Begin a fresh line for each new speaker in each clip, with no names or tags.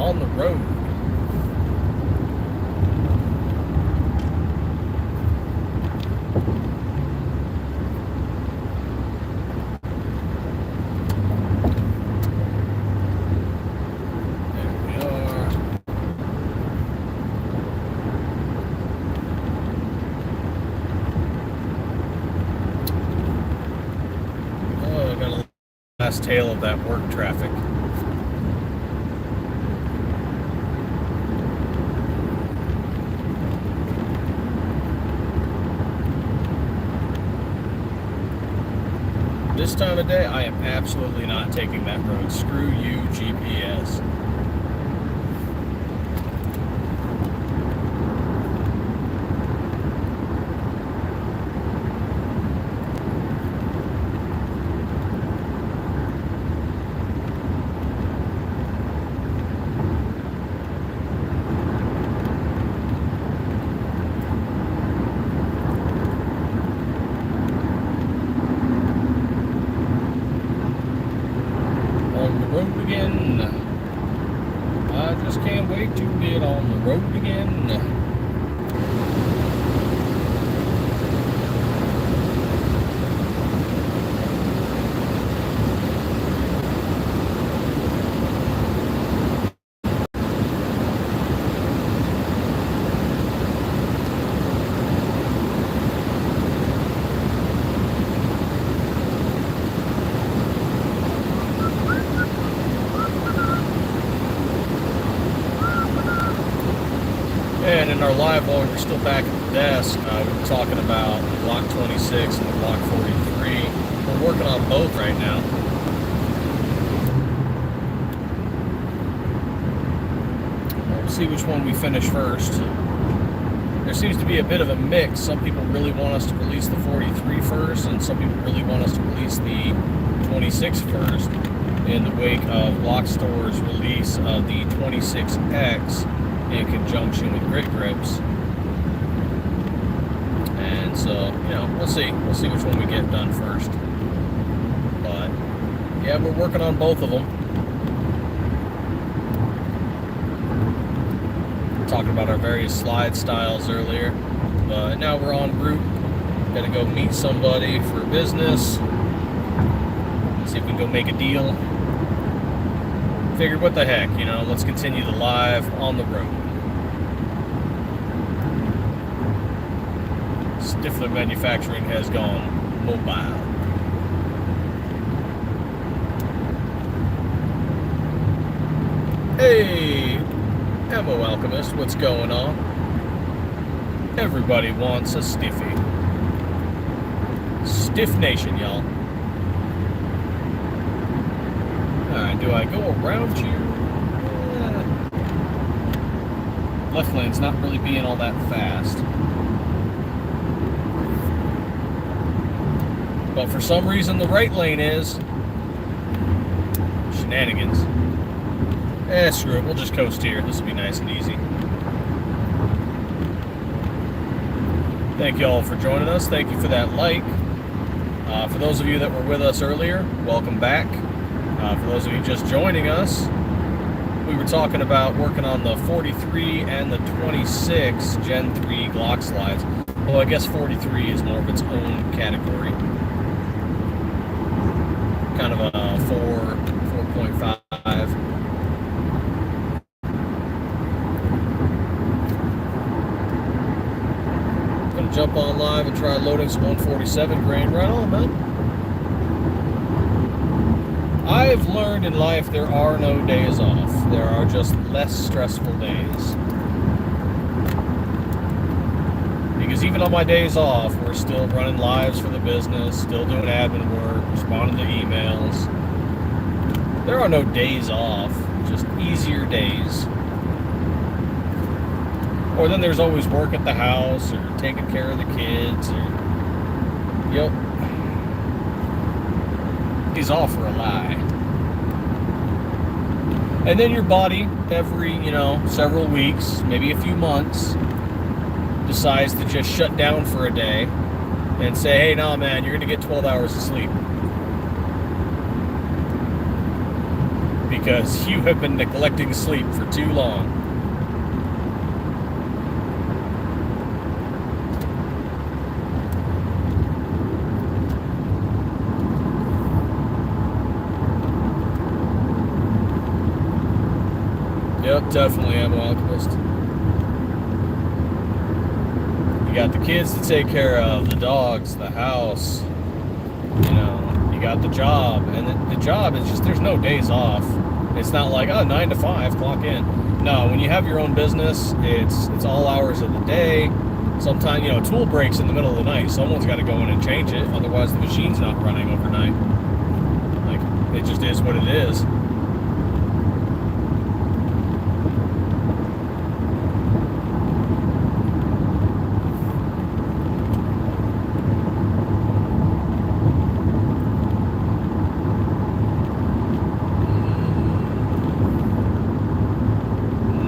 on the road. Last tail of that work traffic. This time of day, I am absolutely not taking that road. Screw you, GPS. I just can't wait to get on the road again. And in our live while we were still back at the desk, we were talking about the Block 26 and the Block 43. We're working on both right now. We'll see which one we finish first. There seems to be a bit of a mix. Some people really want us to release the 43 first, and some people really want us to release the 26 first in the wake of Blockstore's release of the 26X in conjunction with grit grips. And so, you know, we'll see which one we get done first. But yeah, we're working on both of them. Talking about our various slide styles earlier, but now we're en route. Gotta go meet somebody for business, see if we can go make a deal. Figured, what the heck, you know, let's continue the live on the road. Stiffler Manufacturing has gone mobile. Hey, Ammo Alchemist, what's going on? Everybody wants a stiffy. Stiff Nation, y'all. Alright, do I go around you? Left lane's not really being all that fast. But for some reason the right lane is. Shenanigans. Screw it, we'll just coast here. This will be nice and easy. Thank you all for joining us. Thank you for that like. For those of you that were with us earlier, welcome back. For those of you just joining us, we were talking about working on the 43 and the 26 Gen 3 Glock slides. Well, I guess 43 is more of its own category. Kind of a 4.5. Gonna jump on live and try loading some 147 grain. Right on, man. I've learned in life there are no days off. There are just less stressful days. Because even on my days off, we're still running lives for the business, still doing admin work, responding to emails. There are no days off, just easier days. Or then there's always work at the house, or taking care of the kids, or... Yep. Days off are a lie. And then your body, every, several weeks, maybe a few months, decides to just shut down for a day and say, hey, no, man, you're going to get 12 hours of sleep. because you have been neglecting sleep for too long. Yep, definitely am an alchemist. You got the kids to take care of, the dogs, the house, you know, you got the job, and the job is just, there's no days off. It's not like, oh, 9 to 5, clock in. No, when you have your own business, it's all hours of the day. Sometimes, you know, a tool breaks in the middle of the night. Someone's got to go in and change it. Otherwise, the machine's not running overnight. Like, it just is what it is.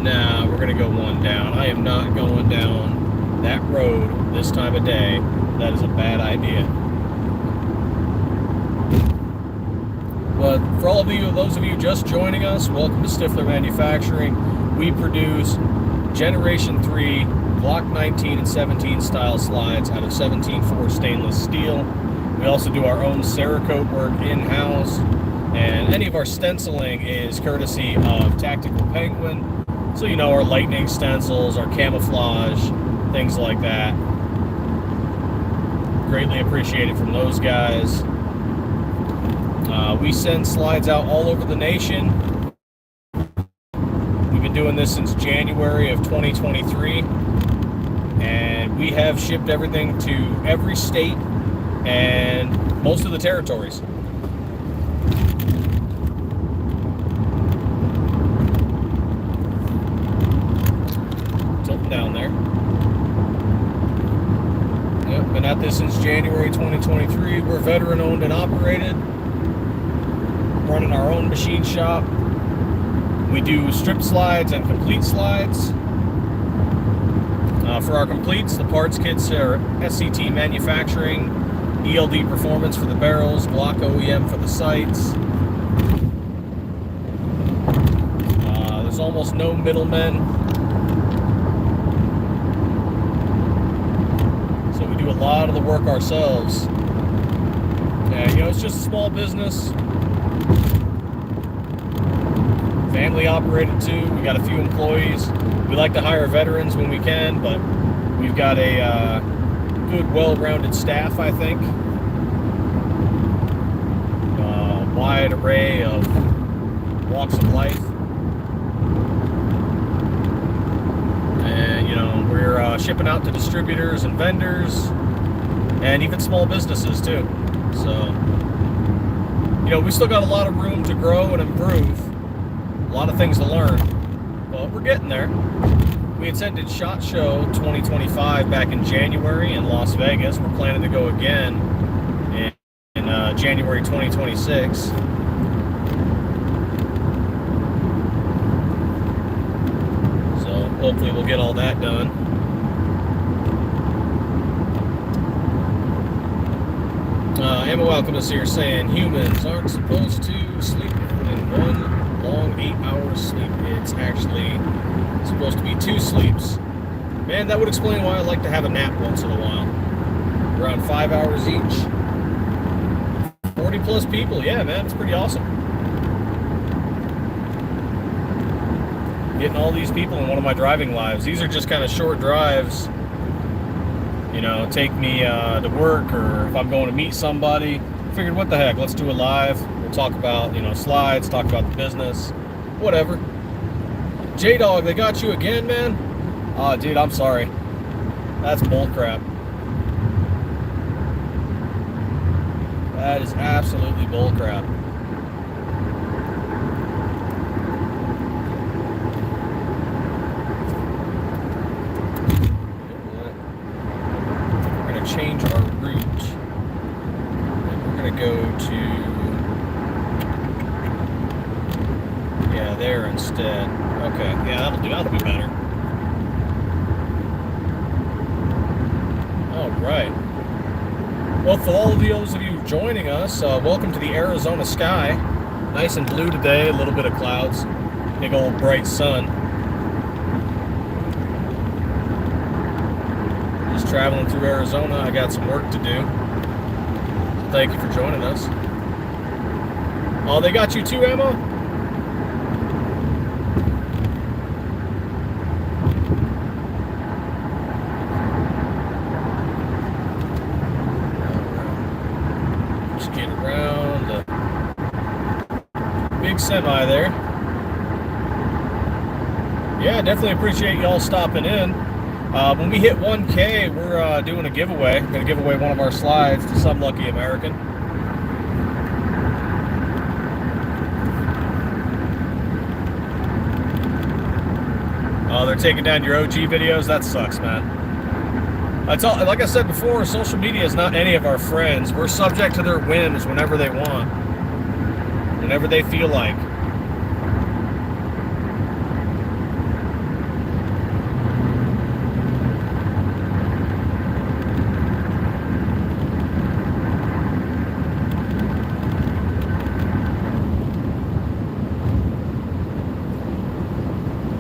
Nah, we're going to go one down. I am not going down that road this time of day. That is a bad idea. But for all of you, those of you just joining us, welcome to Stiffler Manufacturing. We produce Generation 3 Glock 19 and 17 style slides out of 17-4 stainless steel. We also do our own Cerakote work in-house. And any of our stenciling is courtesy of Tactical Penguin. So, you know, our lightning stencils, our camouflage, things like that. Greatly appreciated from those guys. We send slides out all over the nation. We've been doing this since January of 2023. And we have shipped everything to every state and most of the territories. Down there. Yep, been at this since January 2023. We're veteran owned and operated, running our own machine shop. We do strip slides and complete slides. For our completes, the parts kits are SCT Manufacturing, ELD Performance for the barrels, Glock OEM for the sights. There's almost no middlemen. A lot of the work ourselves. Yeah, you know, it's just a small business. Family operated too. We got a few employees. We like to hire veterans when we can, but we've got a good, well-rounded staff, I think. Wide array of walks of life. And, you know, we're shipping out to distributors and vendors and even small businesses too. So, you know, we still got a lot of room to grow and improve. A lot of things to learn, but we're getting there. We attended SHOT Show 2025 back in January in Las Vegas. We're planning to go again in January 2026. So hopefully we'll get all that done. Ammo Alchemist here saying humans aren't supposed to sleep in one long 8 hours sleep. It's actually supposed to be 2 sleeps. Man, that would explain why I like to have a nap once in a while. Around 5 hours each. 40 plus people, yeah, man, it's pretty awesome. Getting all these people in one of my driving lives. These are just kind of short drives. You know, take me to work, or if I'm going to meet somebody, figured what the heck, let's do a live. We'll talk about, you know, slides, talk about the business, whatever. J-Dog, they got you again, man? Aw, dude, I'm sorry. That's bullcrap. That is absolutely bullcrap. Change our route, and we're going to go to, yeah, there instead. Okay, yeah, that'll be better. All right. Well, for all of those of you joining us, welcome to the Arizona sky. Nice and blue today, a little bit of clouds, big old bright sun. Just traveling through Arizona. I got some work to do. Thank you for joining us. Oh, they got you too, Emma? Just get around the big semi there. Yeah, definitely appreciate y'all stopping in. When we hit 1K, we're doing a giveaway. We're going to give away one of our slides to some lucky American. Oh, they're taking down your OG videos? That sucks, man. Like I said before, social media is not any of our friends. We're subject to their whims whenever they want, whenever they feel like.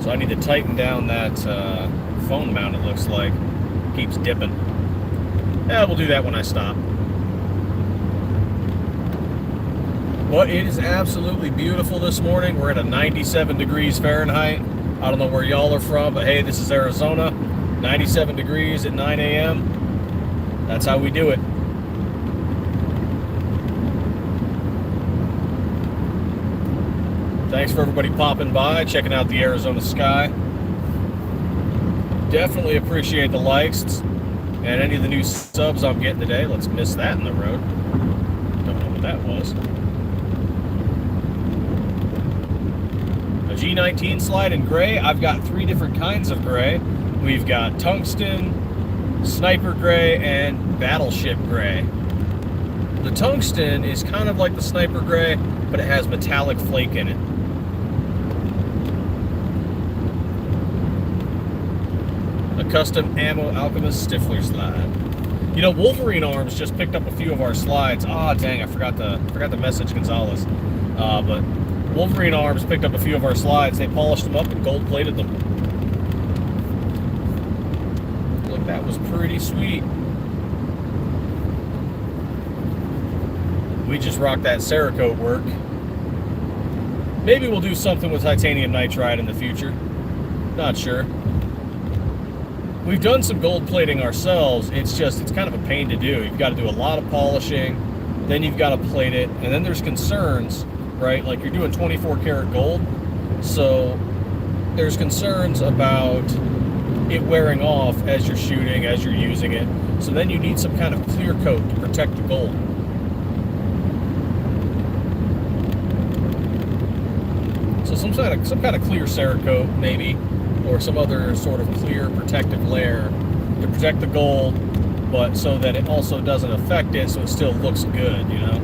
So I need to tighten down that phone mount, it looks like. Keeps dipping. Yeah, we'll do that when I stop. But it is absolutely beautiful this morning. We're at a 97 degrees Fahrenheit. I don't know where y'all are from, but hey, this is Arizona. 97 degrees at 9 a.m. That's how we do it. Thanks for everybody popping by, checking out the Arizona sky. Definitely appreciate the likes and any of the new subs I'm getting today. Let's miss that in the road. Don't know what that was. A G19 slide in gray. I've got 3 different kinds of gray. We've got tungsten, sniper gray, and battleship gray. The tungsten is kind of like the sniper gray, but it has metallic flake in it. A custom ammo alchemist Stiffler slide. You know, Wolverine Arms just picked up a few of our slides. Ah, dang, I forgot to message Gonzalez. But Wolverine Arms picked up a few of our slides. They polished them up and gold plated them. Look, that was pretty sweet. We just rocked that Cerakote work. Maybe we'll do something with titanium nitride in the future. Not sure. We've done some gold plating ourselves. It's kind of a pain to do. You've got to do a lot of polishing, then you've got to plate it, and then there's concerns, right? Like you're doing 24 karat gold, so there's concerns about it wearing off as you're shooting, as you're using it. So then you need some kind of clear coat to protect the gold. So some kind of clear Cerakote maybe, or some other sort of clear protective layer to protect the gold, but so that it also doesn't affect it, so it still looks good, you know?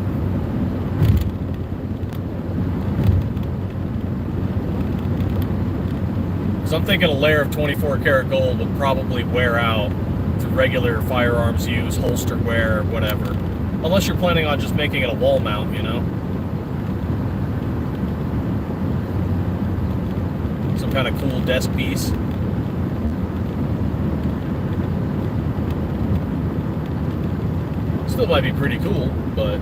Because I'm thinking a layer of 24 karat gold would probably wear out for regular firearms use, holster wear, whatever. Unless you're planning on just making it a wall mount, you know? Some kind of cool desk piece. Still might be pretty cool, but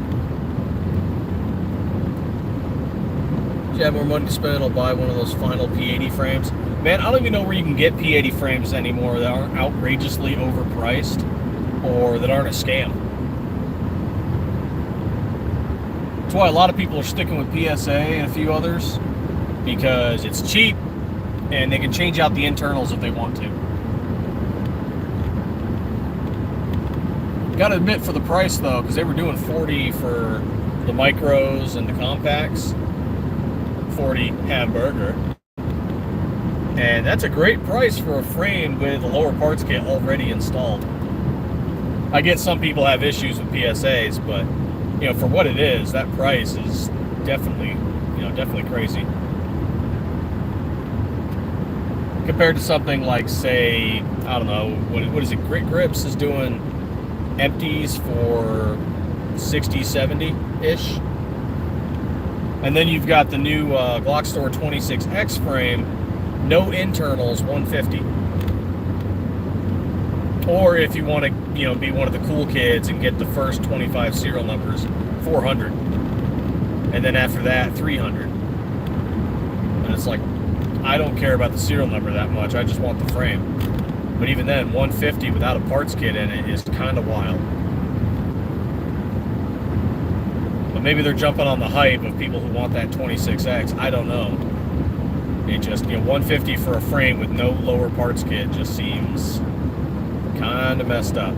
if you have more money to spend, I'll buy one of those final P80 frames. Man, I don't even know where you can get P80 frames anymore that aren't outrageously overpriced or that aren't a scam. That's why a lot of people are sticking with PSA and a few others, because it's cheap and they can change out the internals if they want to. Gotta admit, for the price though, because they were doing 40 for the micros and the compacts, 40 hamburger, and that's a great price for a frame with a lower parts kit already installed. I get some people have issues with PSAs, but you know, for what it is, that price is definitely crazy. Compared to something like, say, I don't know, what is it, Grit Grips is doing empties for 60, 70-ish. And then you've got the new Glockstore 26X frame, no internals, 150. Or if you want to, be one of the cool kids and get the first 25 serial numbers, 400. And then after that, 300. And it's like, I don't care about the serial number that much. I just want the frame. But even then, 150 without a parts kit in it is kind of wild. But maybe they're jumping on the hype of people who want that 26X. I don't know. It just, 150 for a frame with no lower parts kit just seems kind of messed up.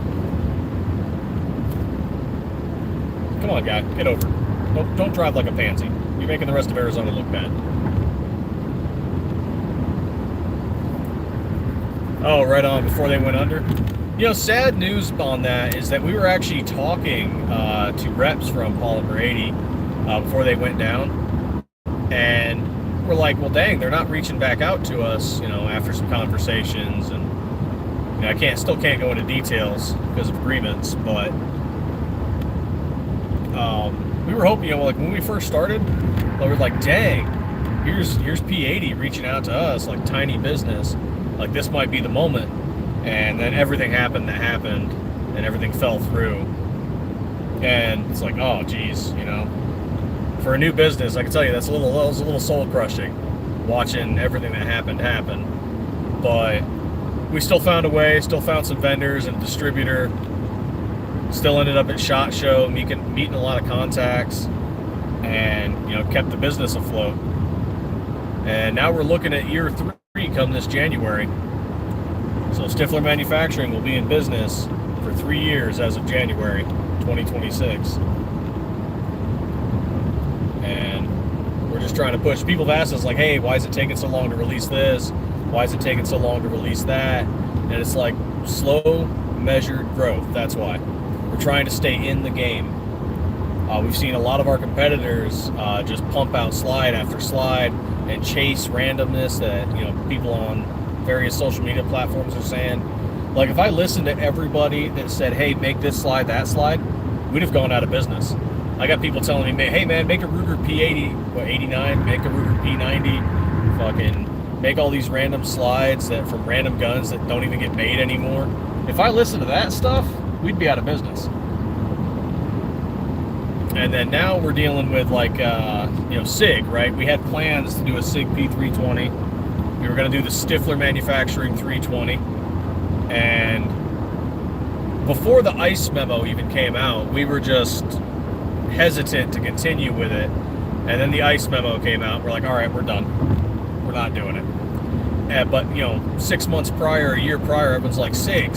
Come on, guy, get over. Don't drive like a pansy. You're making the rest of Arizona look bad. Oh, right on, before they went under. Sad news on that is that we were actually talking to reps from Polymer 80 before they went down. And we're like, well, dang, they're not reaching back out to us, after some conversations. And I still can't go into details because of agreements, but we were hoping, like when we first started, we were like, dang, here's P80 reaching out to us, like tiny business. Like this might be the moment. And then everything happened that happened, and everything fell through. And it's like, oh, geez, for a new business, I can tell you that was a little soul crushing, watching everything that happened happen. But we still found a way, still found some vendors and a distributor. Still ended up at SHOT Show, meeting a lot of contacts, and kept the business afloat. And now we're looking at year 3 come this January. So Stiffler Manufacturing will be in business for 3 years as of January 2026. And we're just trying to push. People have asked us, like, hey, why is it taking so long to release this? Why is it taking so long to release that? And it's like slow, measured growth. That's why. We're trying to stay in the game. We've seen a lot of our competitors just pump out slide after slide and chase randomness that people on various social media platforms are saying. Like, if I listened to everybody that said, hey, make this slide, that slide, we'd have gone out of business. I got people telling me, hey man, make a Ruger P80, 89, make a Ruger P90, fucking make all these random slides that from random guns that don't even get made anymore. If I listened to that stuff, we'd be out of business. And then now we're dealing with like, SIG, right? We had plans to do a SIG P320. We were going to do the Stiffler Manufacturing 320. And before the ICE memo even came out, we were just hesitant to continue with it. And then the ICE memo came out. We're like, all right, we're done. We're not doing it. But 6 months prior, a year prior, everyone's like, SIG,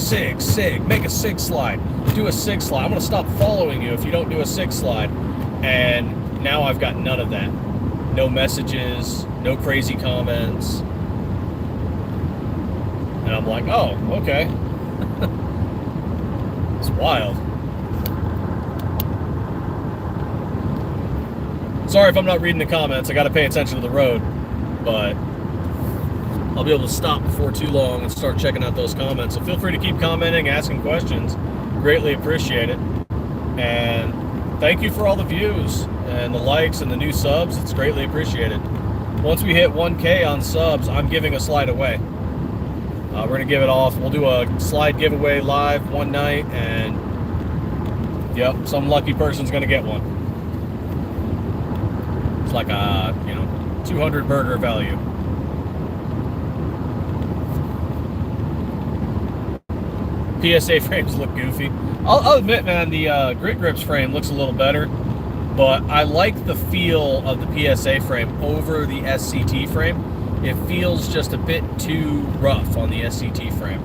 make a SIG slide. Do a SIG slide. I'm going to stop following you if you don't do a SIG slide. And now I've got none of that. No messages, no crazy comments. And I'm like, oh, okay. It's wild. Sorry if I'm not reading the comments. I got to pay attention to the road. But I'll be able to stop before too long and start checking out those comments. So feel free to keep commenting, asking questions. Greatly appreciate it. And thank you for all the views and the likes and the new subs. It's greatly appreciated. Once we hit 1K on subs, I'm giving a slide away. We're going to give it off. We'll do a slide giveaway live one night, and yep, some lucky person's going to get one. It's like a, 200 burger value. PSA frames look goofy. I'll admit, man, the Grit Grips frame looks a little better, but I like the feel of the PSA frame over the SCT frame. It feels just a bit too rough on the SCT frame.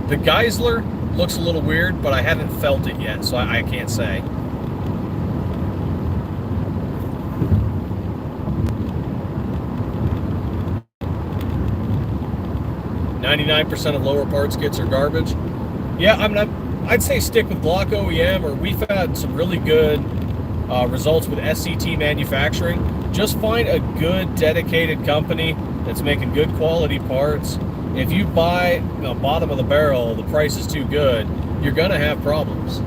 The Geisler looks a little weird, but I haven't felt it yet, so I can't say. "99% of lower parts kits are garbage." Yeah, I'd say stick with Glock OEM, or we've had some really good results with SCT Manufacturing. Just find a good, dedicated company that's making good quality parts. If you buy bottom of the barrel, the price is too good, you're going to have problems.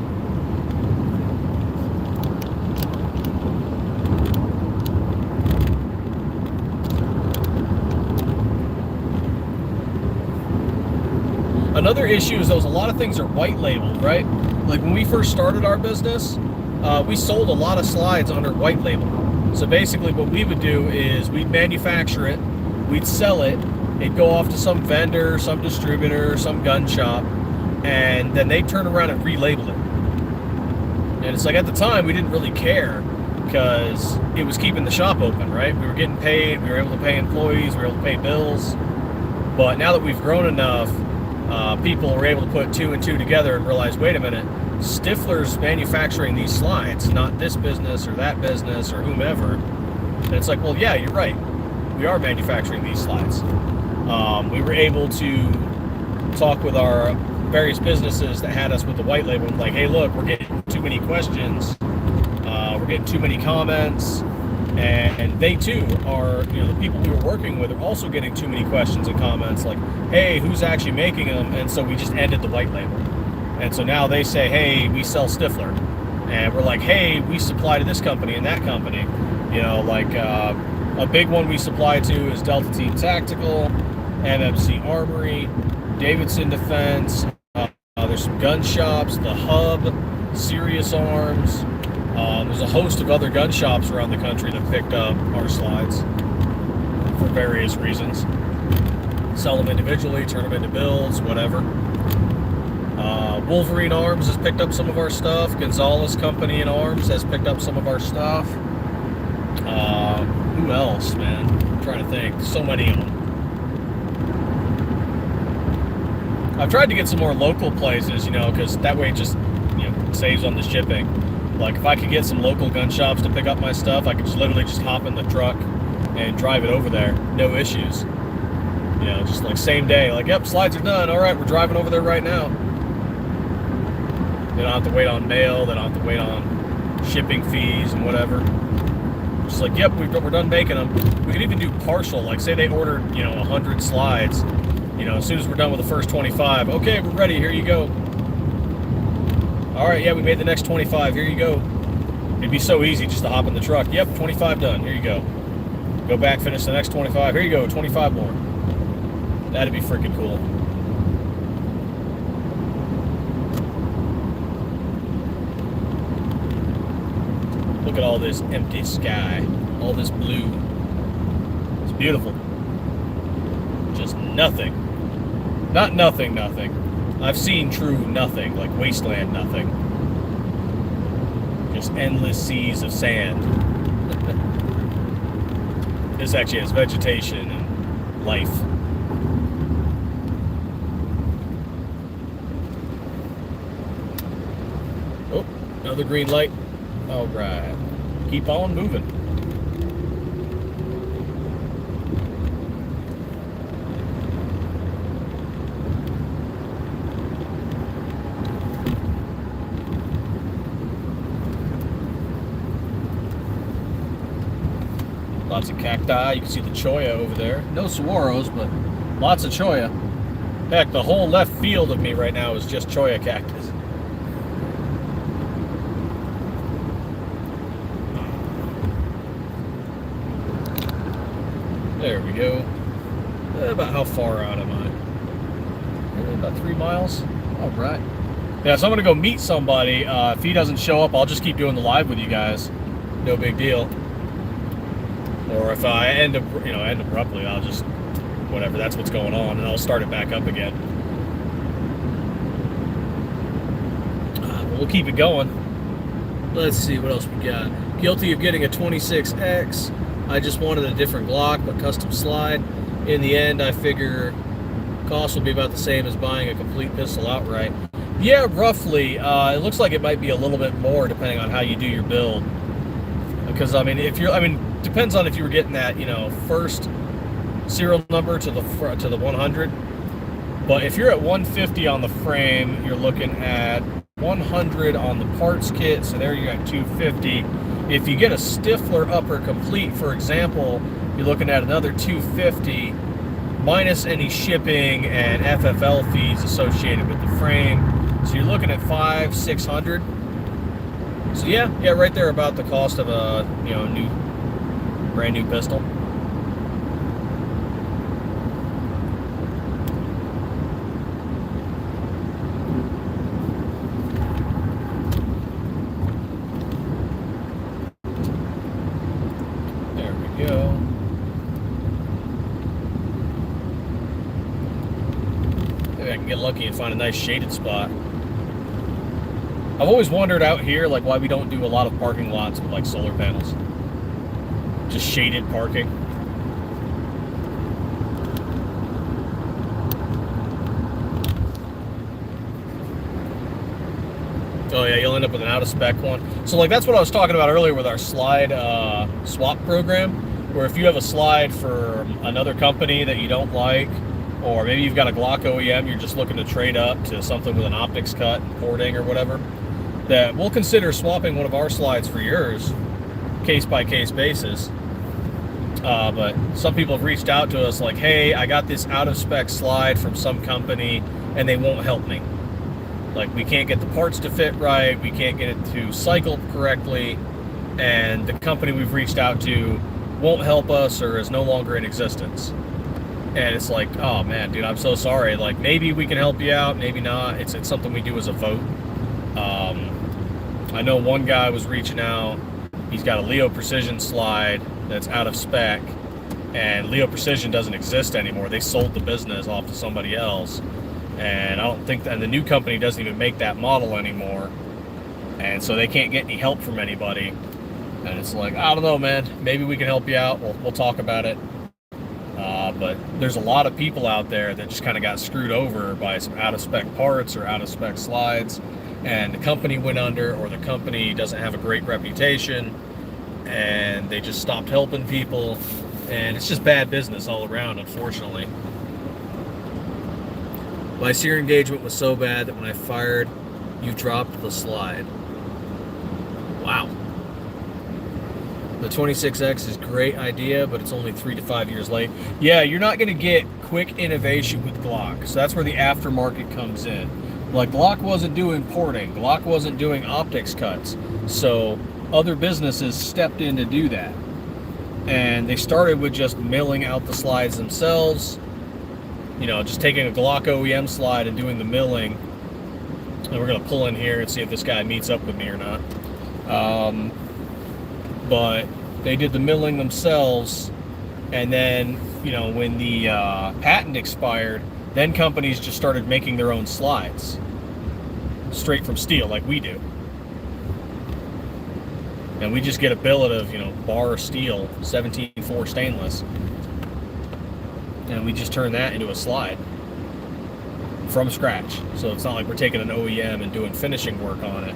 Another issue is those a lot of things are white labeled, right? Like when we first started our business, we sold a lot of slides under white label. So basically what we would do is we'd manufacture it, we'd sell it, it'd go off to some vendor, some distributor, some gun shop, and then they'd turn around and relabel it. And it's like at the time we didn't really care because it was keeping the shop open, right? We were getting paid, we were able to pay employees, we were able to pay bills. But now that we've grown enough, people were able to put two and two together and realize, wait a minute, Stiffler's manufacturing these slides, not this business or that business or whomever. And it's like, well, yeah, you're right. We are manufacturing these slides. We were able to talk with our various businesses that had us with the white label, like, hey, look, we're getting too many questions, we're getting too many comments, and they too are, the people we were working with are also getting too many questions and comments, like, hey, who's actually making them? And so we just ended the white label. And so now they say, hey, we sell Stiffler, and we're like, hey, we supply to this company and that company. A big one we supply to is Delta Team Tactical, MMC Armory, Davidson Defense. There's some gun shops, the Hub, Serious Arms. There's a host of other gun shops around the country that picked up our slides for various reasons. Sell them individually, turn them into builds, whatever. Wolverine Arms has picked up some of our stuff. Gonzalez Company in Arms has picked up some of our stuff. Who else, man? I'm trying to think. So many of them. I've tried to get some more local places, because that way it just, saves on the shipping. Like, if I could get some local gun shops to pick up my stuff, I could just literally just hop in the truck and drive it over there. No issues. Just like same day. Like, yep, slides are done. All right, we're driving over there right now. They don't have to wait on mail. They don't have to wait on shipping fees and whatever. Just like, yep, we're done making them. We could even do partial. Like, say they ordered, 100 slides. As soon as we're done with the first 25, okay, we're ready, here you go. All right, yeah, we made the next 25, here you go. It'd be so easy just to hop in the truck. Yep, 25 done, here you go. Go back, finish the next 25, here you go, 25 more. That'd be freaking cool. Look at all this empty sky, all this blue. It's beautiful. Just nothing. Not nothing. I've seen true nothing, like wasteland nothing. Just endless seas of sand. This actually has vegetation and life. Oh, another green light. All right. Keep on moving. Lots of cacti. You can see the cholla over there. No saguaros, but lots of cholla. Heck, the whole left field of me right now is just cholla cactus. There we go. About how far out am I? About 3 miles. All right. Yeah, so I'm gonna go meet somebody. If he doesn't show up, I'll just keep doing the live with you guys. No big deal. Or if I end abruptly, I'll just, whatever, that's what's going on, and I'll start it back up again. We'll keep it going. Let's see what else we got. Guilty of getting a 26X. I just wanted a different Glock, but custom slide. In the end, I figure cost will be about the same as buying a complete pistol outright. Yeah, roughly. It looks like it might be a little bit more depending on how you do your build. Because, depends on if you were getting that, first serial number to the 100. But if you're at 150 on the frame, you're looking at 100 on the parts kit. So there you're at 250. If you get a Stiffler upper complete, for example, you're looking at another 250 minus any shipping and FFL fees associated with the frame. So you're looking at 500-600. So yeah, right there about the cost of a brand new pistol. Maybe I can get lucky and find a nice shaded spot. I've always wondered out here, like, why we don't do a lot of parking lots with, like, solar panels. Just shaded parking. Oh yeah, you'll end up with an out-of-spec one. So, like, that's what I was talking about earlier with our slide swap program, where if you have a slide for another company that you don't like, or maybe you've got a Glock OEM, you're just looking to trade up to something with an optics cut, porting or whatever, that we'll consider swapping one of our slides for yours, case-by-case basis. But some people have reached out to us like, hey, I got this out-of-spec slide from some company, and they won't help me. Like, we can't get the parts to fit right, we can't get it to cycle correctly, and the company we've reached out to won't help us or is no longer in existence. And it's like, oh man, dude, I'm so sorry. Like, maybe we can help you out, maybe not. It's something we do as a vote. I know one guy was reaching out. He's got a Leo Precision slide that's out of spec, and Leo Precision doesn't exist anymore. They sold the business off to somebody else, and I don't think that, and the new company doesn't even make that model anymore, and so they can't get any help from anybody. And it's like, I don't know, man, maybe we can help you out. We'll talk about it. But there's a lot of people out there that just kind of got screwed over by some out-of-spec parts or out-of-spec slides, and the company went under, or the company doesn't have a great reputation, and they just stopped helping people, and it's just bad business all around, unfortunately. My sear engagement was so bad that when I fired, you dropped the slide. Wow. The 26X is a great idea, but it's only 3 to 5 years late. Yeah, you're not going to get quick innovation with Glock, so that's where the aftermarket comes in. Like, Glock wasn't doing porting, Glock wasn't doing optics cuts, so other businesses stepped in to do that. And they started with just milling out the slides themselves, you know, just taking a Glock OEM slide and doing the milling. And we're going to pull in here and see if this guy meets up with me or not. But they did the milling themselves, and then, you know, when the patent expired, then companies just started making their own slides straight from steel, like we do. And we just get a billet of, you know, bar steel, 17.4 stainless, and we just turn that into a slide from scratch. So it's not like we're taking an OEM and doing finishing work on it.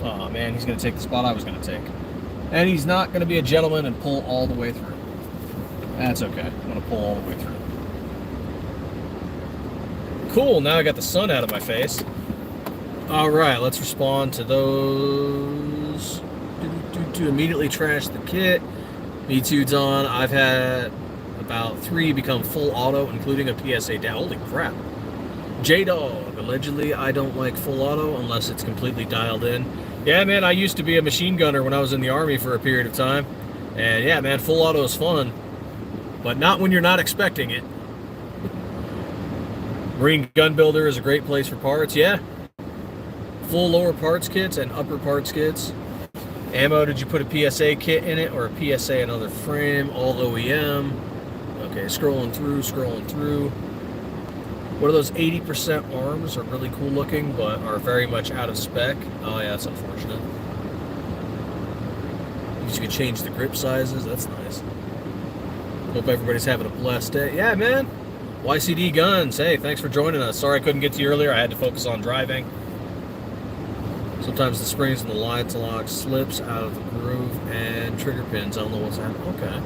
Oh man, he's going to take the spot I was going to take. And he's not going to be a gentleman and pull all the way through. That's okay. I'm going to pull all the way through. Cool, now I got the sun out of my face. All right, let's respond to those. Immediately trash the kit. Me-Too's on. I've had about 3 become full auto, including a PSA down. Holy crap. J-Dog, allegedly I don't like full auto unless it's completely dialed in. Yeah, man, I used to be a machine gunner when I was in the Army for a period of time. And yeah, man, full auto is fun, but not when you're not expecting it. Marine Gun Builder is a great place for parts, yeah. Full lower parts kits and upper parts kits. Ammo, did you put a PSA kit in it or a PSA another frame? All OEM. Okay, scrolling through. What are those 80% arms? Are really cool looking, but are very much out of spec. Oh yeah, that's unfortunate. You can change the grip sizes. That's nice. Hope everybody's having a blessed day. Yeah, man. YCD Guns. Hey, thanks for joining us. Sorry I couldn't get to you earlier. I had to focus on driving. Sometimes the springs and the lights lock slips out of the groove and trigger pins. I don't know what's happening. Okay.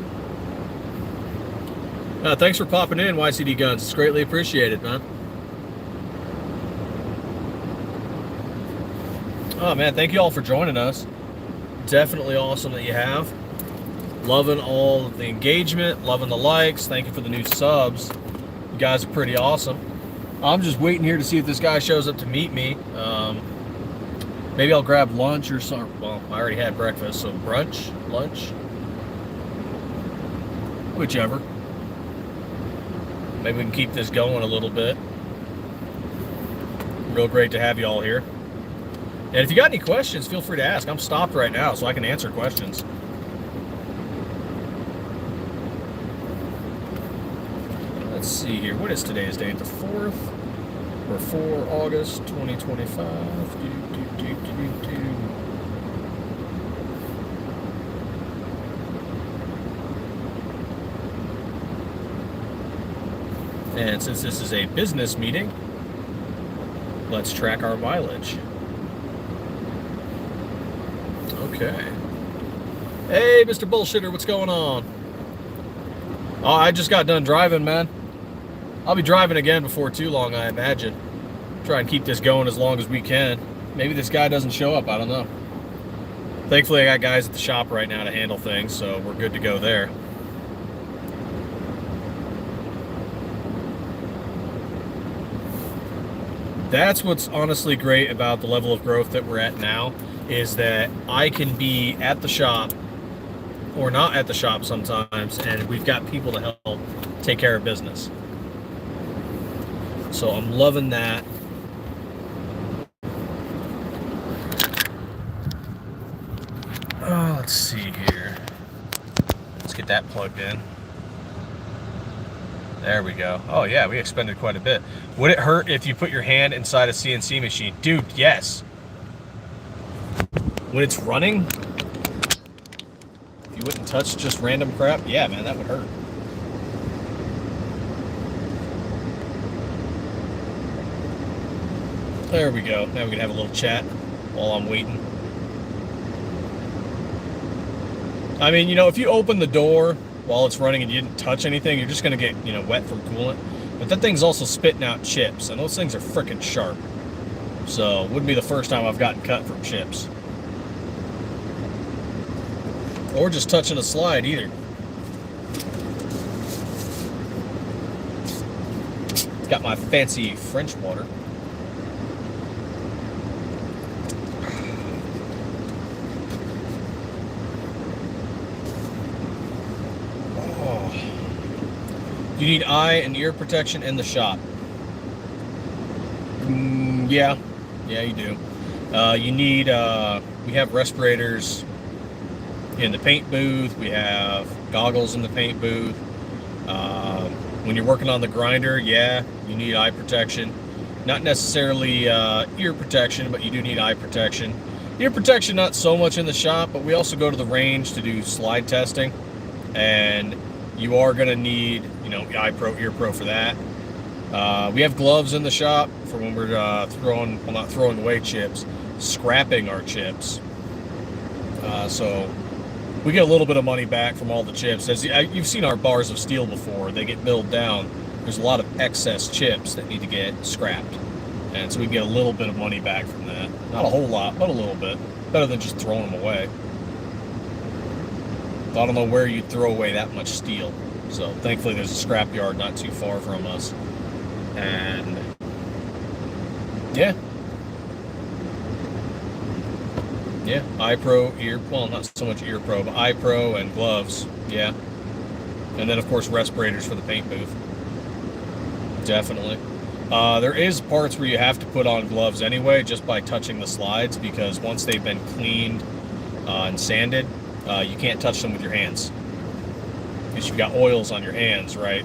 Thanks for popping in, YCD Guns. It's greatly appreciated, man. Oh, man, thank you all for joining us. Definitely awesome that you have. Loving all of the engagement, loving the likes. Thank you for the new subs. You guys are pretty awesome. I'm just waiting here to see if this guy shows up to meet me. Maybe I'll grab lunch or something. Well, I already had breakfast, so brunch, lunch, whichever. Maybe we can keep this going a little bit. Real great to have you all here. And if you got any questions, feel free to ask. I'm stopped right now, so I can answer questions. let's see here. What is today's date? The 4th or 4 August 2025. And since this is a business meeting, let's track our mileage. Okay. Hey, Mr. Bullshitter, what's going on? Oh, I just got done driving, man. I'll be driving again before too long, I imagine. Try and keep this going as long as we can. Maybe this guy doesn't show up, I don't know. Thankfully, I got guys at the shop right now to handle things, so we're good to go there. That's what's honestly great about the level of growth that we're at now, is that I can be at the shop or not at the shop sometimes, and we've got people to help take care of business. So I'm loving that. Oh, let's see here. Let's get that plugged in. There we go. Oh yeah, we expended quite a bit. Would it hurt if you put your hand inside a CNC machine? Dude, yes. When it's running, if you wouldn't touch just random crap, yeah, man, that would hurt. There we go. Now we can have a little chat while I'm waiting. I mean, you know, if you open the door while it's running and you didn't touch anything, you're just going to get, you know, wet from coolant. But that thing's also spitting out chips, and those things are freaking sharp. So, wouldn't be the first time I've gotten cut from chips. Or just touching a slide either. Got my fancy French water. You need eye and ear protection in the shop. Yeah, you do. You need, we have respirators in the paint booth. We have goggles in the paint booth. When you're working on the grinder, yeah, you need eye protection. Not necessarily ear protection, but you do need eye protection. Ear protection, not so much in the shop, but we also go to the range to do slide testing. And you are going to need, you know, eye pro, ear pro for that. We have gloves in the shop for when we're not throwing away chips, scrapping our chips. So we get a little bit of money back from all the chips. As you've seen our bars of steel before, they get milled down. There's a lot of excess chips that need to get scrapped. And so we get a little bit of money back from that. Not a whole lot, but a little bit. Better than just throwing them away. I don't know where you'd throw away that much steel. So thankfully there's a scrap yard not too far from us. And yeah, eye pro, ear, well, not so much ear pro, but eye pro and gloves. Yeah. And then of course respirators for the paint booth. Definitely. There is parts where you have to put on gloves anyway, just by touching the slides, because once they've been cleaned and sanded, you can't touch them with your hands because you've got oils on your hands, right?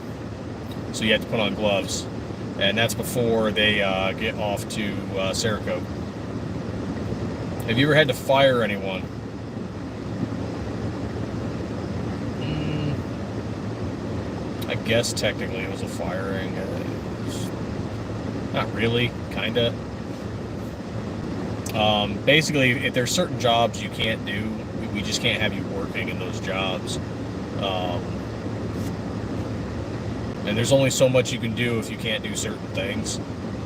So you have to put on gloves, and that's before they get off to Cerakote. Have you ever had to fire anyone? I guess technically it was a firing. Not really, kinda. Basically, if there's certain jobs you can't do, we just can't have you working in those jobs. And there's only so much you can do if you can't do certain things.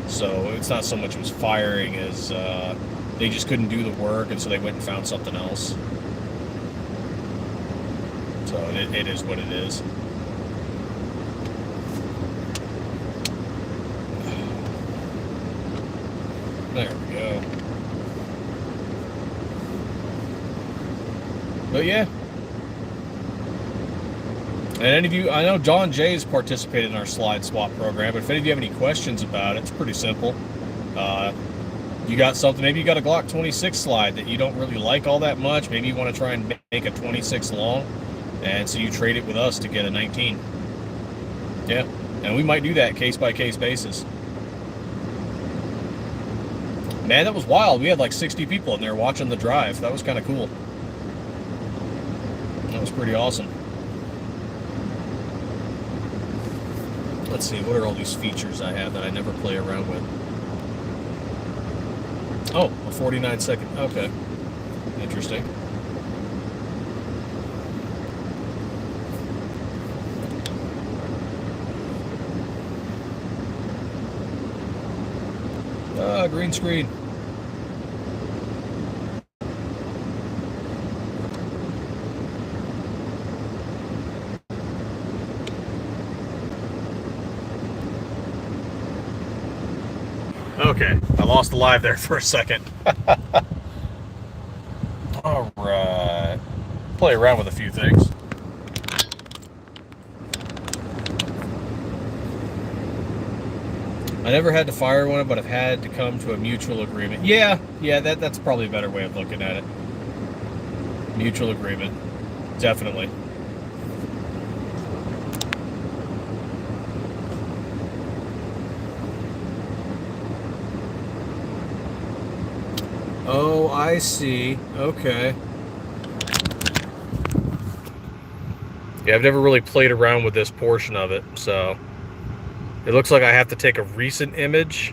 So it's not so much as firing as they just couldn't do the work, and so they went and found something else. So it is what it is. There we go. But yeah. And any of you, I know John Jay's participated in our slide swap program, but if any of you have any questions about it, it's pretty simple. You got something, maybe you got a Glock 26 slide that you don't really like all that much. Maybe you want to try and make a 26 long, and so you trade it with us to get a 19. Yeah, And we might do that case-by-case basis. Man, that was wild. We had like 60 people in there watching the drive. That was kind of cool. That was pretty awesome. Let's see, what are all these features I have that I never play around with? Oh, a 49-second. Okay. Interesting. Green screen. Okay, I lost the live there for a second. All right. Play around with a few things. I never had to fire one, but I've had to come to a mutual agreement. Yeah, that's probably a better way of looking at it. Mutual agreement. Definitely. Oh, I see. Okay. Yeah, I've never really played around with this portion of it, so it looks like I have to take a recent image.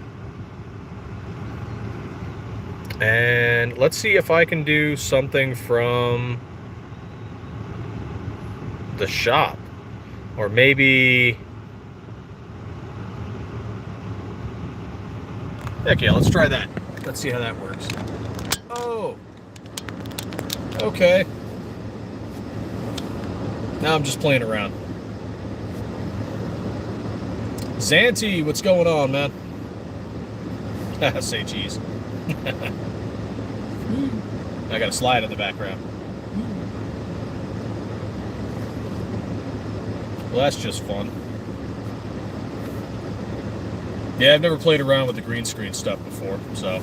And let's see if I can do something from the shop. Or maybe... Heck yeah, let's try that. Let's see how that works. Oh. Okay. Now I'm just playing around. Zanty, what's going on, man? Say cheese. I got a slide in the background. Well, that's just fun. Yeah, I've never played around with the green screen stuff before, so.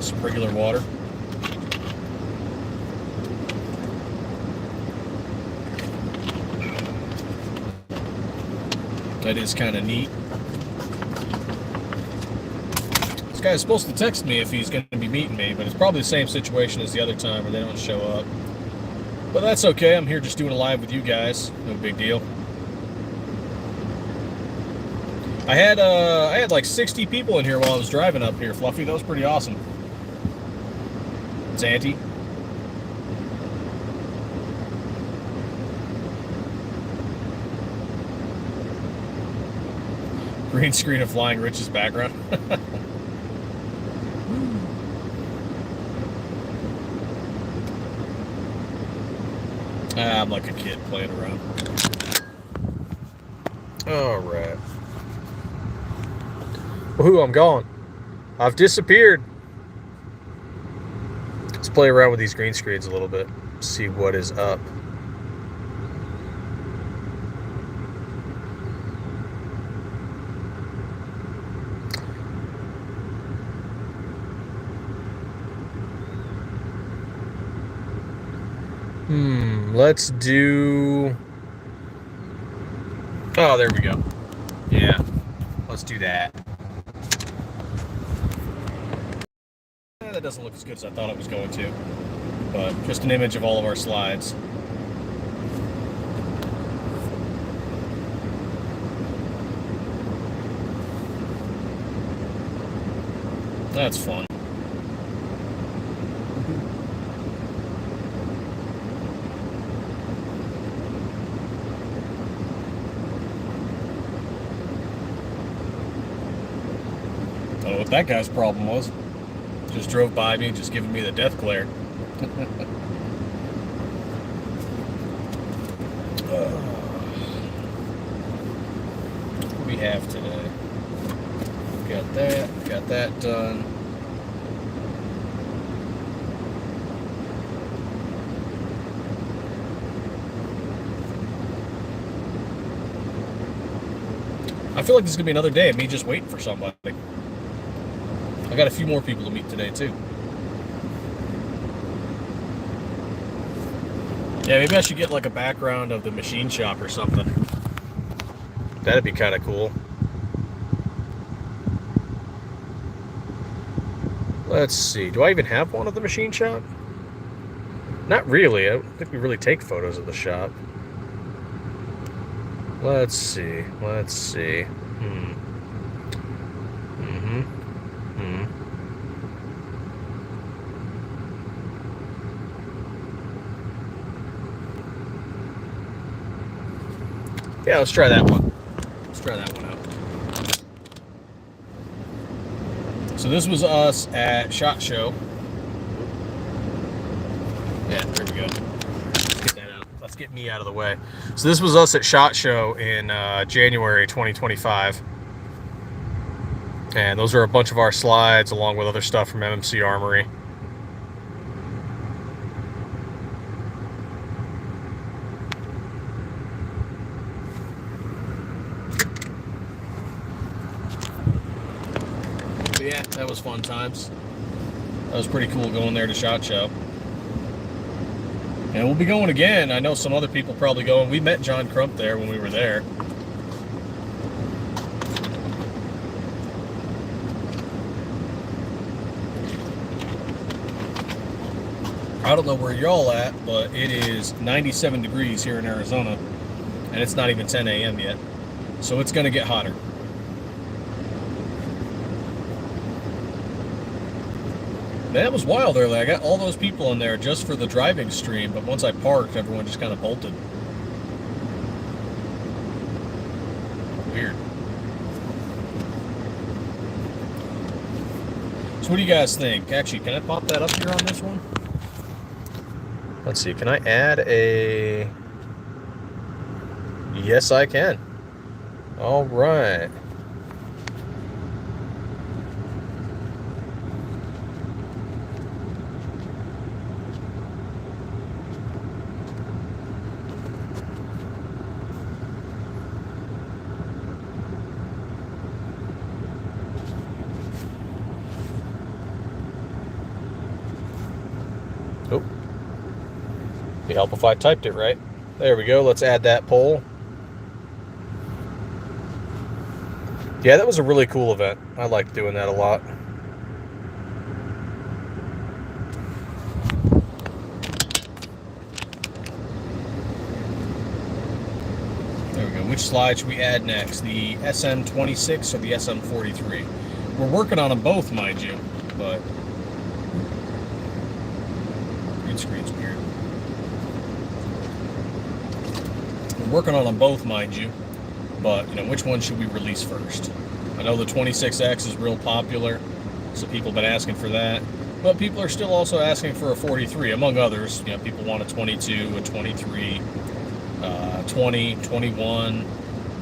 Some regular water. That is kind of neat. This guy's supposed to text me if he's going to be meeting me, but it's probably the same situation as the other time where they don't show up. But that's okay. I'm here just doing a live with you guys. No big deal. I had like 60 people in here while I was driving up here, Fluffy. That was pretty awesome. Zanty. Green screen of Flying Rich's background. I'm like a kid playing around. All right. Woohoo, I'm gone. I've disappeared. Let's play around with these green screens a little bit. See what is up. Let's do... Oh, there we go. Yeah, let's do that. That doesn't look as good as I thought it was going to. But just an image of all of our slides. That's fun. I don't know what that guy's problem was. Just drove by me, just giving me the death glare. What do we have today? Got that done. I feel like this is gonna be another day of me just waiting for somebody. I got a few more people to meet today too. Yeah, maybe I should get like a background of the machine shop or something. That'd be kind of cool. Let's see. Do I even have one of the machine shop? Not really. I don't think we really take photos of the shop. Let's see. Let's see. Yeah, let's try that one. Let's try that one out. So this was us at SHOT Show. Yeah, there we go. Let's get that out. Let's get me out of the way. So this was us at SHOT Show in January 2025. And those are a bunch of our slides along with other stuff from MMC Armory. But yeah, that was fun times. That was pretty cool going there to SHOT Show. And we'll be going again. I know some other people probably going. We met John Crump there when we were there. I don't know where y'all at, but it is 97 degrees here in Arizona, and it's not even 10 a.m. yet. So it's going to get hotter. Man, it was wild earlier. I got all those people in there just for the driving stream, but once I parked, everyone just kind of bolted. Weird. So what do you guys think? Actually, can I pop that up here on this one? Let's see, can I add a... Yes, I can. All right. Oh. It'd help if I typed it right. There we go. Let's add that poll. Yeah, that was a really cool event. I liked doing that a lot. There we go. Which slide should we add next? The SM26 or the SM43? We're working on them both, mind you, but green screen's weird. We're working on them both, mind you, but you know, which one should we release first? I know the 26X is real popular, so people have been asking for that, but people are still also asking for a 43, among others. You know, people want a 22, a 23, 20, 21,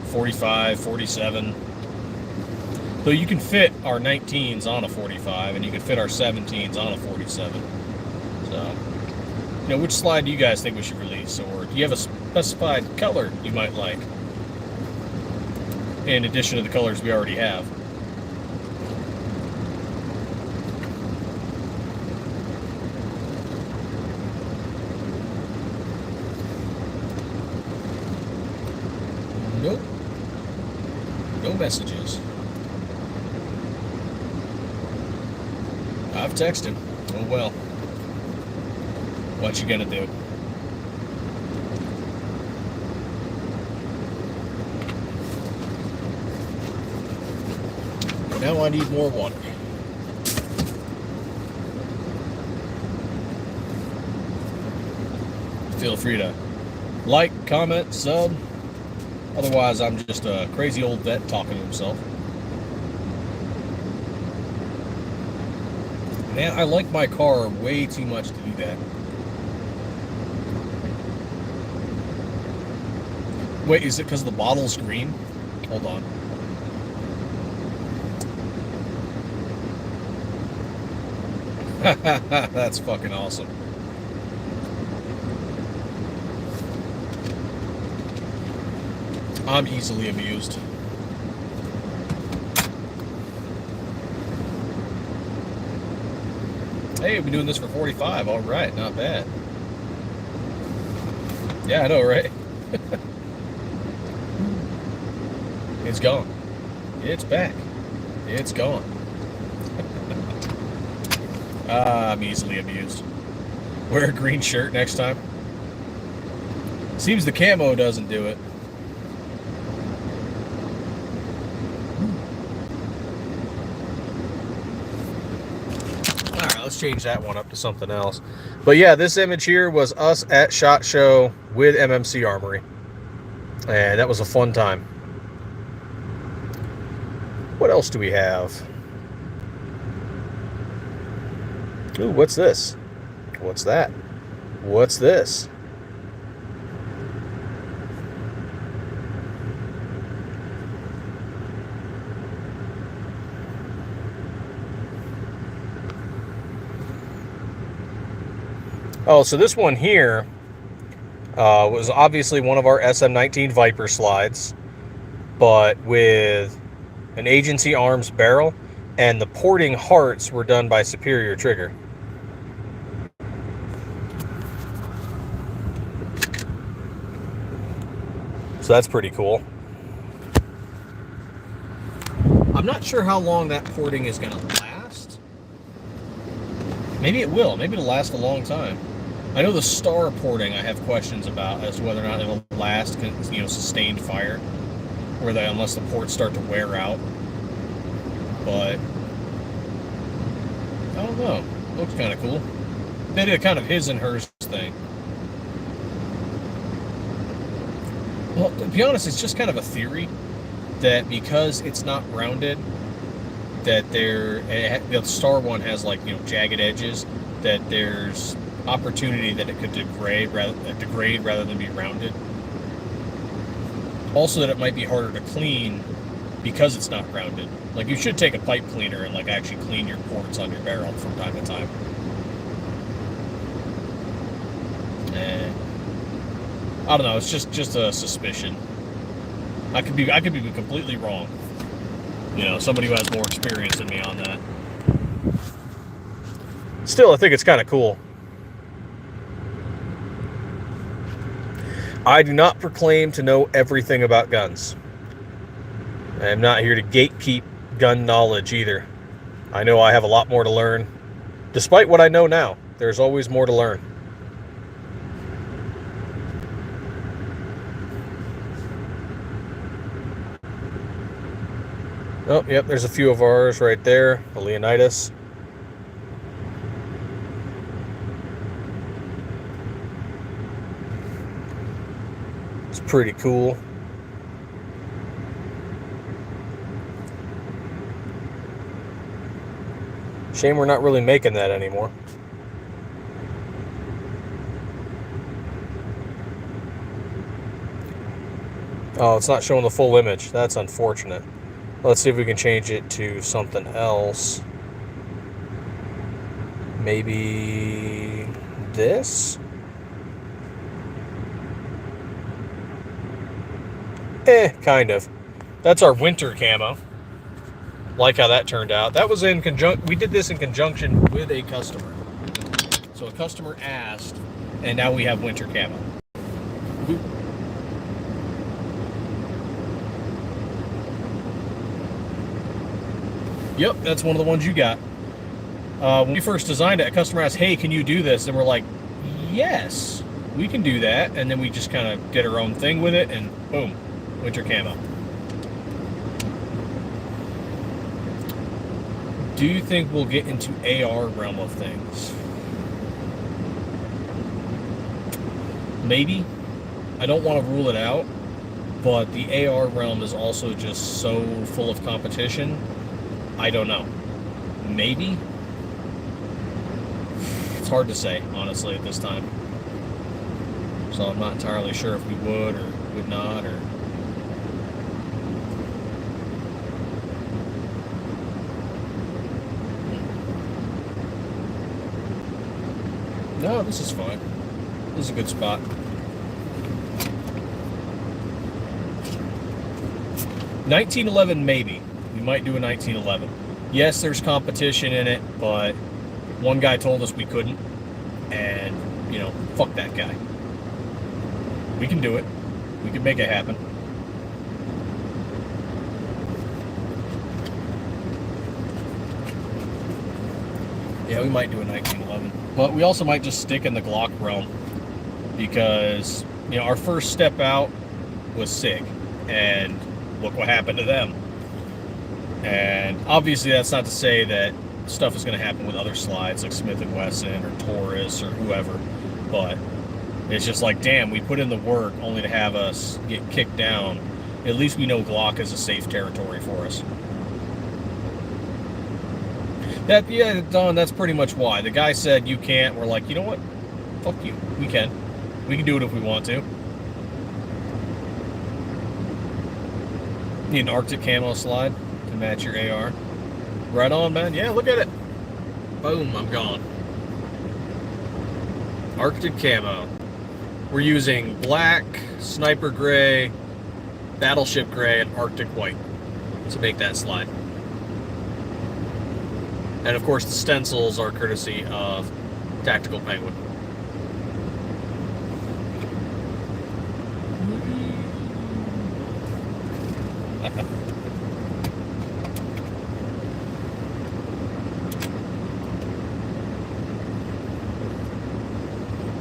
45, 47. Though you can fit our 19s on a 45, and you can fit our 17s on a 47. So, you know, which slide do you guys think we should release? Or do you have a specified color you might like, in addition to the colors we already have? Nope. No messages. I've texted. Oh well. What you gonna do? Now I need more water. Feel free to like, comment, sub. Otherwise, I'm just a crazy old vet talking to himself. Man, I like my car way too much to do that. Wait, is it because the bottle's green? Hold on. That's fucking awesome. I'm easily amused. Hey, we've been doing this for 45. All right, not bad. Yeah, I know, right? It's gone. It's back. It's gone. I'm easily amused. Wear a green shirt next time. Seems the camo doesn't do it. Alright, let's change that one up to something else. But yeah, this image here was us at SHOT Show with MMC Armory. And that was a fun time. What else do we have? Ooh, what's this? What's that? What's this? Oh, so this one here was obviously one of our SM19 Viper slides, but with an Agency Arms barrel, and the porting hearts were done by Superior Trigger. So that's pretty cool. I'm not sure how long that porting is going to last. Maybe it will. Maybe it'll last a long time. I know the star porting I have questions about as to whether or not it'll last, sustained fire, unless the ports start to wear out. But I don't know. Looks kind of cool. They did a kind of his and hers thing. Well, to be honest, it's just kind of a theory that because it's not rounded, that the star one has jagged edges, that there's opportunity that it could degrade rather than be rounded. Also, that it might be harder to clean because it's not rounded. Like, you should take a pipe cleaner and actually clean your ports on your barrel from time to time. And I don't know. It's just a suspicion. I could be completely wrong. Somebody who has more experience than me on that. Still, I think it's kind of cool. I do not proclaim to know everything about guns. I am not here to gatekeep gun knowledge either. I know I have a lot more to learn. Despite what I know now, there's always more to learn. Oh, yep, there's a few of ours right there. The Leonidas. It's pretty cool. Shame we're not really making that anymore. Oh, it's not showing the full image. That's unfortunate. Let's see if we can change it to something else. Maybe this? Kind of. That's our winter camo. Like how that turned out. That was in conjunction. We did this in conjunction with a customer. So a customer asked, and now we have winter camo. Yep, that's one of the ones you got. When we first designed it, a customer asked, "Hey, can you do this?" And we're like, "Yes, we can do that." And then we just kind of did our own thing with it, and boom, winter camo. Do you think we'll get into AR realm of things? Maybe. I don't want to rule it out, but the AR realm is also just so full of competition. I don't know. Maybe? It's hard to say, honestly, at this time. So I'm not entirely sure if we would or would not, or... No, this is fine. This is a good spot. $1911, maybe. We might do a 1911. Yes, there's competition in it, but one guy told us we couldn't, and, fuck that guy. We can do it. We can make it happen. Yeah, we might do a 1911. But we also might just stick in the Glock realm. Because, you know, our first step out was SIG. And look what happened to them. And obviously that's not to say that stuff is going to happen with other slides like Smith & Wesson or Taurus or whoever. But it's just like, damn, we put in the work only to have us get kicked down. At least we know Glock is a safe territory for us. Yeah, Don, that's pretty much why. The guy said you can't. We're like, you know what? Fuck you. We can. We can do it if we want to. Need an Arctic camo slide to match your AR. Right on, man. Yeah, look at it. Boom, I'm gone. Arctic camo. We're using black, sniper gray, battleship gray, and Arctic white to make that slide. And of course the stencils are courtesy of Tactical Penguin.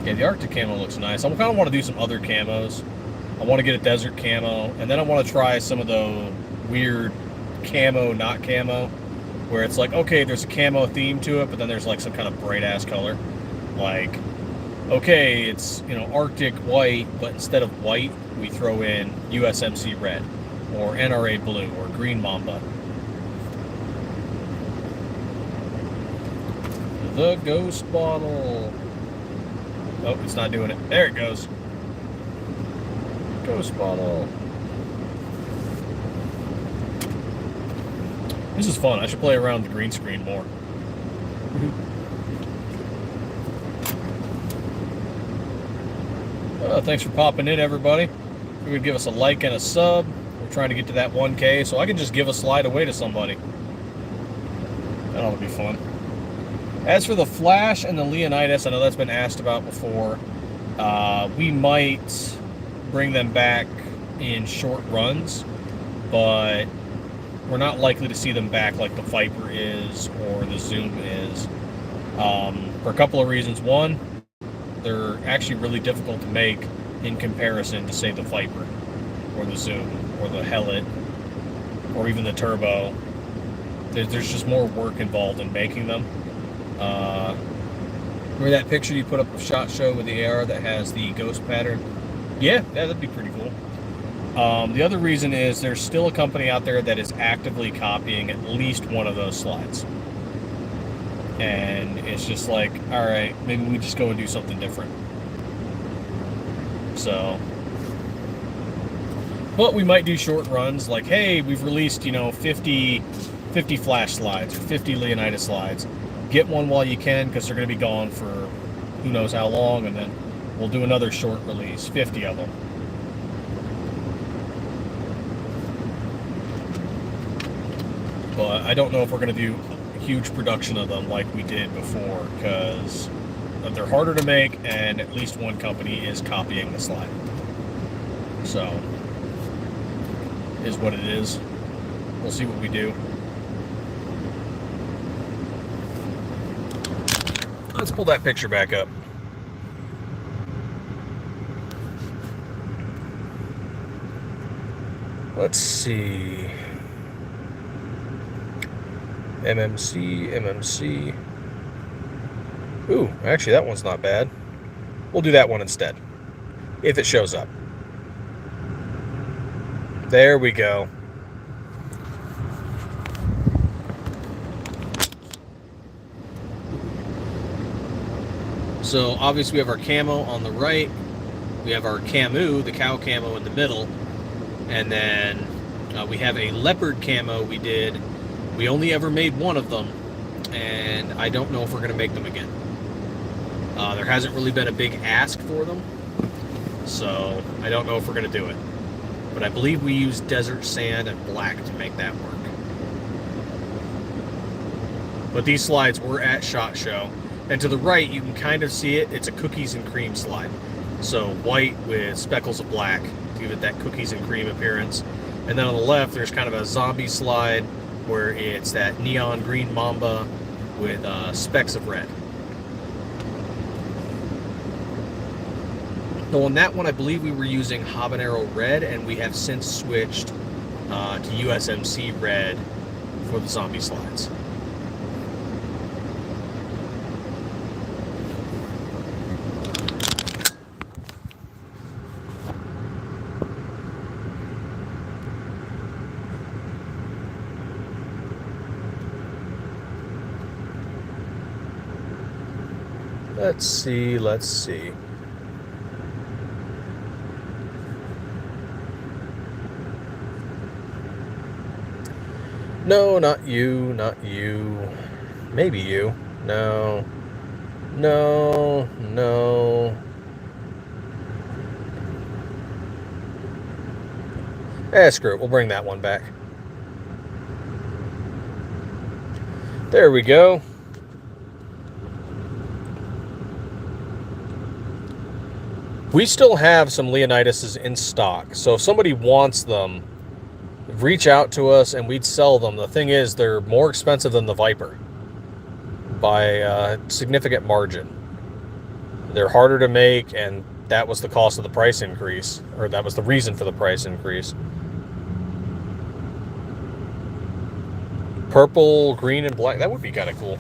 Yeah, the Arctic camo looks nice. I kind of want to do some other camos. I want to get a desert camo, and then I want to try some of the weird camo, not camo, where it's like, okay, there's a camo theme to it, but then there's like some kind of bright ass color. Like, okay, it's, you know, Arctic white, but instead of white, we throw in USMC red, or NRA blue, or green mamba. The ghost bottle. Oh, it's not doing it. There it goes. Ghost bottle. This is fun. I should play around the green screen more. Thanks for popping in, everybody. You would give us a like and a sub. We're trying to get to that 1K, so I can just give a slide away to somebody. That ought to be fun. As for the Flash and the Leonidas, I know that's been asked about before. We might bring them back in short runs, but we're not likely to see them back like the Viper is or the Zoom is, for a couple of reasons. One, they're actually really difficult to make in comparison to, say, the Viper or the Zoom or the Hellet or even the Turbo. There's just more work involved in making them. Remember that picture you put up of SHOT Show with the AR that has the ghost pattern? Yeah, that'd be pretty cool. The other reason is there's still a company out there that is actively copying at least one of those slides. And it's just like, all right, maybe we just go and do something different. So, but we might do short runs like, hey, we've released, you know, 50 Flash slides or 50 Leonidas slides. Get one while you can, because they're going to be gone for who knows how long, and then we'll do another short release, 50 of them. But I don't know if we're going to do a huge production of them like we did before, because they're harder to make, and at least one company is copying the slide. So, is what it is. We'll see what we do. Let's pull that picture back up. Let's see. MMC. Ooh, actually that one's not bad. We'll do that one instead, if it shows up. There we go. So obviously we have our camo on the right, we have our camu, the cow camo in the middle, and then we have a leopard camo we did. We only ever made one of them, and I don't know if we're going to make them again. There hasn't really been a big ask for them, so I don't know if we're going to do it. But I believe we used desert sand and black to make that work. But these slides were at SHOT Show. And to the right, you can kind of see it. It's a cookies and cream slide. So white with speckles of black to give it that cookies and cream appearance. And then on the left, there's kind of a zombie slide where it's that neon green mamba with specks of red. So on that one, I believe we were using habanero red, and we have since switched to USMC red for the zombie slides. Let's see. No, not you. Maybe you. No. Screw it. We'll bring that one back. There we go. We still have some Leonidas in stock, so if somebody wants them, reach out to us and we'd sell them. The thing is, they're more expensive than the Viper by a significant margin. They're harder to make, and that was the cost of the price increase, or that was the reason for the price increase. Purple, green, and black. That would be kind of cool.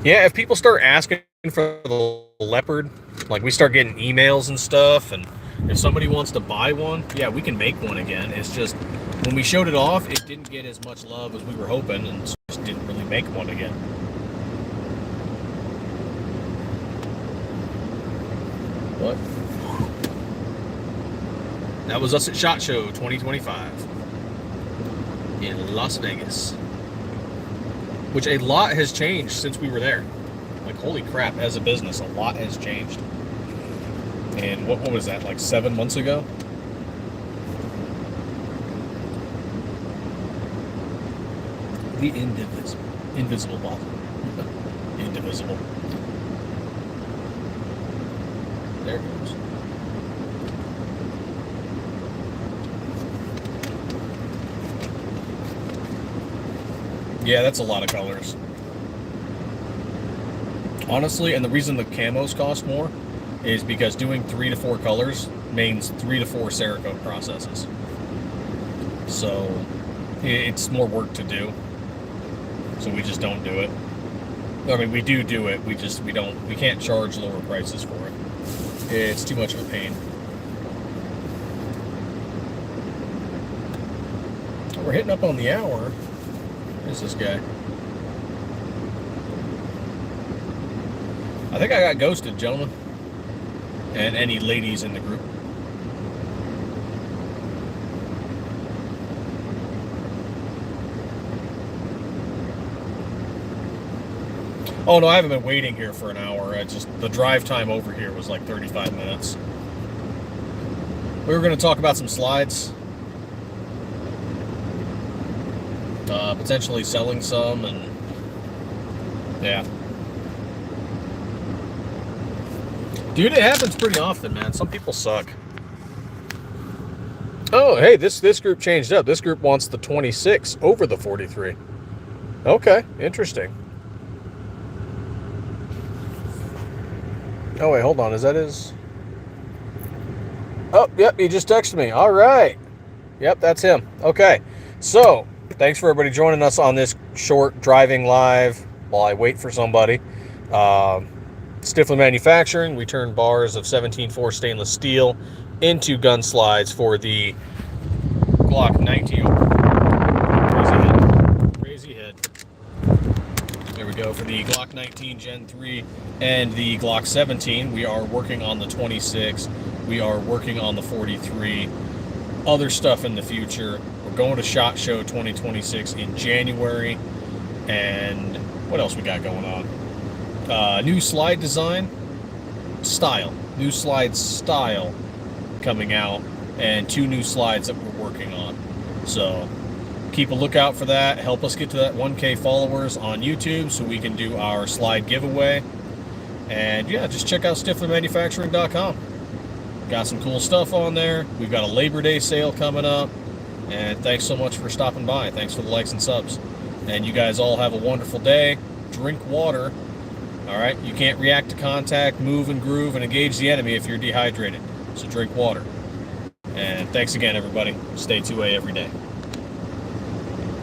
Yeah, if people start asking for the Leopard, like we start getting emails and stuff, and if somebody wants to buy one, yeah, we can make one again. It's just when we showed it off, it didn't get as much love as we were hoping, and so just didn't really make one again. What? That was us at SHOT Show 2025 in Las Vegas. Which a lot has changed since we were there. Like, holy crap, as a business, a lot has changed. And what was that, like 7 months ago? The invisible ball. Indivisible. There it goes. Yeah, that's a lot of colors. Honestly, and the reason the camos cost more is because doing 3 to 4 colors means 3 to 4 Cerakote processes. So it's more work to do. So we just don't do it. I mean, we do it. We can't charge lower prices for it. It's too much of a pain. We're hitting up on the hour. Who's this guy? I think I got ghosted, gentlemen. And any ladies in the group. Oh no, I haven't been waiting here for an hour. The drive time over here was like 35 minutes. We were going to talk about some slides. Potentially selling some, and yeah. Dude, it happens pretty often, man. Some people suck. Oh, hey, this group changed up. This group wants the 26 over the 43. Okay, interesting. Oh, wait, hold on. Is that his? Oh, yep, he just texted me. All right. Yep, that's him. Okay, so thanks for everybody joining us on this short driving live while I wait for somebody. Stiffler Manufacturing, we turn bars of 17.4 stainless steel into gun slides for the Glock 19. Crazy head. There we go. For the Glock 19 Gen 3 and the Glock 17, we are working on the 26. We are working on the 43. Other stuff in the future. We're going to SHOT Show 2026 in January. And what else we got going on? New slide design style. New slide style coming out. And 2 new slides that we're working on. So keep a lookout for that. Help us get to that 1K followers on YouTube so we can do our slide giveaway. And yeah, just check out stifflermanufacturing.com. Got some cool stuff on there. We've got a Labor Day sale coming up. And thanks so much for stopping by. Thanks for the likes and subs. And you guys all have a wonderful day. Drink water. All right? You can't react to contact, move and groove, and engage the enemy if you're dehydrated. So drink water. And thanks again, everybody. Stay 2A every day.